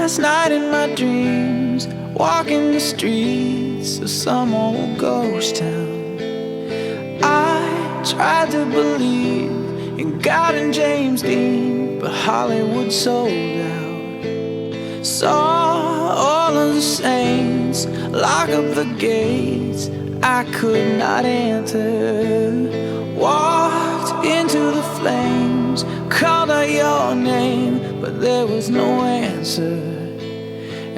Last night in my dreams, walking the streets of some old ghost town, I tried to believe in God and James Dean, but Hollywood sold out. Saw all of the saints lock up the gates I could not enter. Walked into the flames, called out your name, but there was no answer.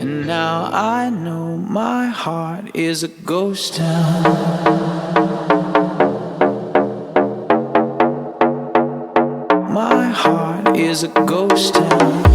And now I know my heart is a ghost town. My heart is a ghost town.